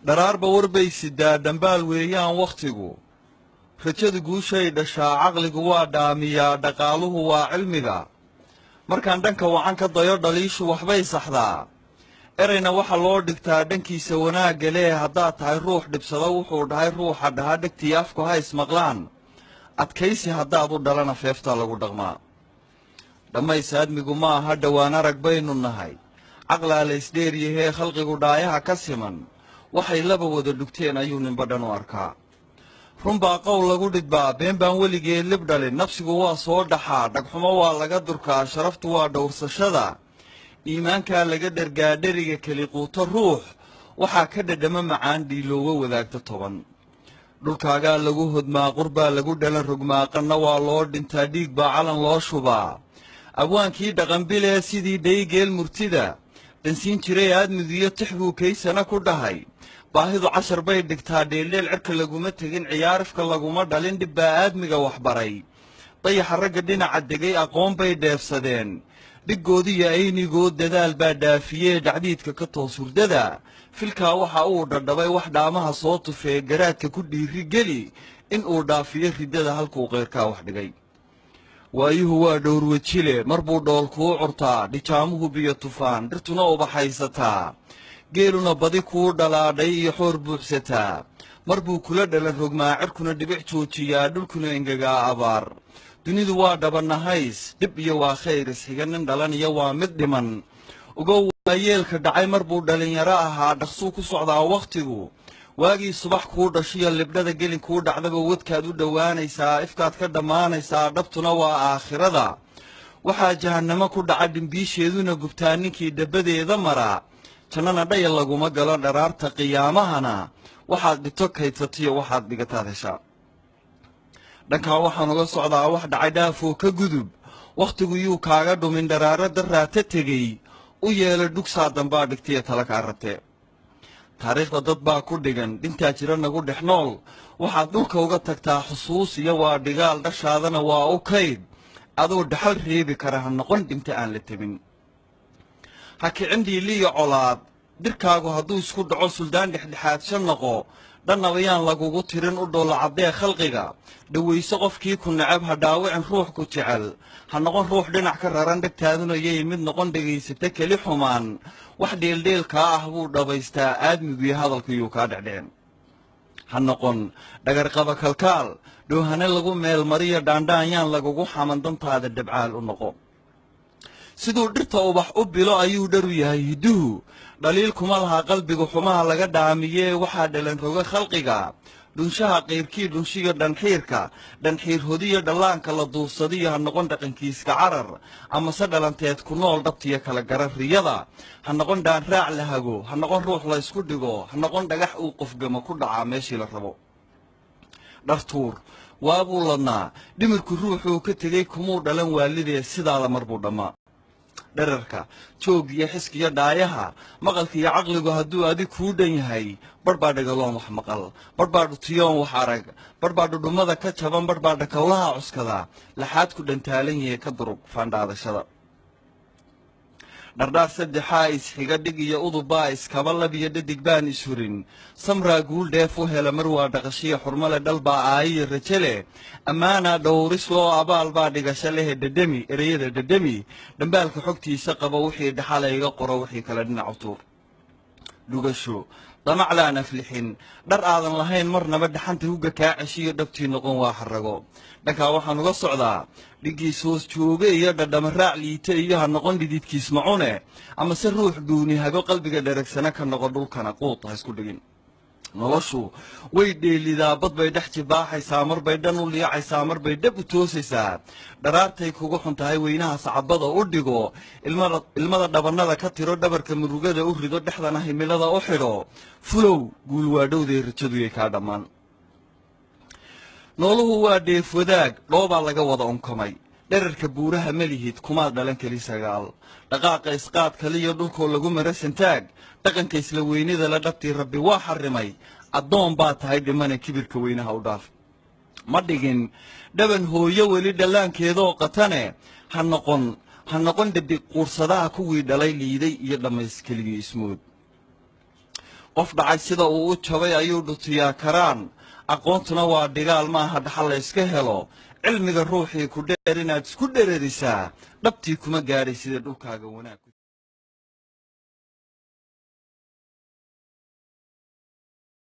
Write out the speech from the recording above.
dharaarba warbay sidaa dhambaal weeyaan wakhtigu rajada guushay dhashaa caqligu waa dhaamiyaa dhaqaaluhu waa cilmiga markaan dhanka wacan ka dayo dhaliishu waxbay saxdaa erayna waxa loo dhigtaa dhankiisa wanaagga lee haddaad tahay ruux dhibsado wuxuu dhahay ruuxa dhaha dhegtii afku ha ismaqlaan adkaysi haddaad u dhalana feeftaa lagu dhaqmaa dhammays aadmigu ma aha dhowaan arag baynu nahay caqlaa la isdheeryahee khalqigu dhaayaha ka siman waxay laba wada dhugteen ayuu ninba dhan u arkaa runbaa qowl lagu dhidbaa been baan weligeed lib dhalin nafsigu waa soo dhaxaa dhagxumo waa laga durkaa sharaftu waa dhowrsashada iimaankaa laga dhergaa dheriga keli quuto ruux waxaa ka dhadhama macaan dhiilooga wadaagta toban dhulkaagaa lagu hodmaa qurbaa lagu dhalan rogmaaqanna waa loo dhintaa dhiig baa calan loo shubaa abwaankii dhaqanbilee sidii dhaygeel murtida dhansiin jiray aadmigiyo tix buu kaysana ku dhahay baahidu cashar bay dhigtaa dheeldheel cirka laguma tegin ciyaarifka laguma dhalin dhib baa aadmiga waxbaray dayaxa ragga dhinaca degay aqoon bay dheefsadeen dhiggoodiyo aynigood dadaal baa dhaafiyee dhacdiidka ka toos hurdada filkaa waxa uu dhadhabay wax dhaamaha soo tufee garaadka ku dhiiri geli in uu dhaafiyo riddada halkuu qeyrkaa wax dhigay waayuhu waa dhowrwejile mar buu dhool kuu curtaa dhijaamuhu biyo tufaan dhirtuna ubaxaysataa geeluna badi kuu dhalaadhay iyo xoor buuxsataa mar buu kula dhalan rogmaa cirkuna dhibic joojiyaa dhulkuna engegaa abaar dunidu waa dhabanahays dhib iyo waa khayr isxiga nin dhalaniyo waa mid dhiman ugow waayeelka dhacay mar buu dhalinyaro ahaa dhaqsuu ku socdaa wakhtigu waagii subax kuu dhashiyo libdhada gelin kuu dhacdaba wadkaad u dhowaanaysaa ifkaad ka dhammaanaysaa dhabtuna waa aakhirada waxaa jahannamo ku dhaca dhimbiisheeduna gubtaa ninkii dabbadeeda maraa jannana dhaya laguma galo dharaarta qiyaamahana waxaad dhito kaydsato waxaad dhigataad heshaa dhankaa waxaan uga socdaa wax dhacay dhaafoo ka gudub wakhtigu yuu kaaga dhumin dharaaro daraata tegey u yeelo dhugsaa dambaa dhigtaiyo tala kaa rabtee taariikhda dad baa ku dhigan dhintaa jira nagu dhex nool waxaad dhulka uga tagtaa xusuus iyo waa dhigaal dhashaadana waa u kayd adoo dhaxal reebi kara ha noqon dhinta aan la tebin ha kicin dhiiliyo colaad dirkaagu hadduu isku dhaco suldaan dhexdhexaadsha noqo dhannabayaan lagugu tirin u dhoolla caddee khalqiga dhawayso qofkii ku necab ha dhaawicin ruux ku jecel ha noqon ruux dhinac ka raran dhegtaaduna yay mid noqon dhegaysata keli xumaan wax dheeldheelkaa ah buu dhabaystaa aadmiguiyo hadalkayuu kaa dhecdheen ha noqon dhagarqaba kalkaal dhoohane lagu meelmariyo dhaandhaanyaan lagugu xaman dantaada dhabcaal u noqo siduu dhirta ubax u bilo ayuu dharu yahay hidduhu dhaliil kuma laha qalbiga xumaha laga dhaamiyee waxaa dhalan roga khalqiga dhunshaha qayrkii dhunshiga dhanxiirka dhanxiir hodiyo dhallaanka la duufsadiyo ha noqon dhaqankiiska carar amase dhalanteed ku nool dhabtiyo kala gara riyada ha noqon dhaanraac la hago ha noqon ruux la ysku dhigo ha noqon dhagax uu qofgama ku dhacaa meeshii la rabo dhartuur waabuu ladnaa dhimirku ruuxuu ka tegey kumuu dhalan waalidee sidaada mar buu dhammaa dherarka joog iyo xiskiyo dhaayaha maqalka iyo caqligu hadduu adig kuu dhan yahay barh baa dhagaloon wax maqal barh baa dhutiyoon wax arag barh baa dhudhummada ka jaban barh baa dhakowlaha cuskada laxaad ku dhantaalan yahe ka durug faandhaadashada dhardhaar saddexaa isxiga dhig iyo udubbaa iskaba lab iyo dhadig baan ishurin samraa guul dheef u hela mar waa dhaqashiya xurmale dhalbaa aayiyo raje leh ammaanaa dhowris loo abaal baa dhigasho lehe dhedhemi ereyada dhedhemi dhambaalka xogtiisa qaba wixii dhaxalayga qoro wixii kale dhinacu tuur dhugasho damac laan aflixin dhar aadan lahayn marnaba dhaxanta hugga kaa ceshiyo dhabtii noqon waa xarago dhankaa waxaan uga socdaa dhiggiis hoos jooge iyo dhadhama raac liita iyo ha noqon dhididkiis macune amase ruux dhuuni hago qalbiga dheragsana ka noqo dhulkana quud ha isku dhigin noloshu way dheelidaa bad bay dhex jibaaxaysaa mar bay dhan u liicaysaa mar bay dhab u toosaysaa dharaartay kugu xun tahay weynaha sacabada u dhigo ilmada dhabannada ka tiro dhabarka murugada u rido dhexdana himilada u xidho fulow guul waa dhowday rajaduyay kaa dhammaan nooluhu waa dheef wadaag dhoobaa laga wada unkamay dherarka buuraha malihid kumaad dhalan keli sagaal dhaqaaqa isqaad kaliyo dhulkoo lagu mara santaag dhaqanka isla weynida la dhabtii rabbi waa xarrimay addoon baa tahay dhimane kibirka weynaha u dhaaf ma dhigin dhaban hooyo weli dhallaankeedoo qatane ha noqon dhadig quursadaha kuwii dhalay liiday iyo dhammays keligii ismood qof dhacay sida uu u jabay ayuu dhutiyaa karaan aqoontuna waa dhigaal maaha dhaxal la iska helo cilmiga ruuxii ku dheer inaad isku dhererisaa dhabtii kuma gaadhay sida dhulkaaga wanaag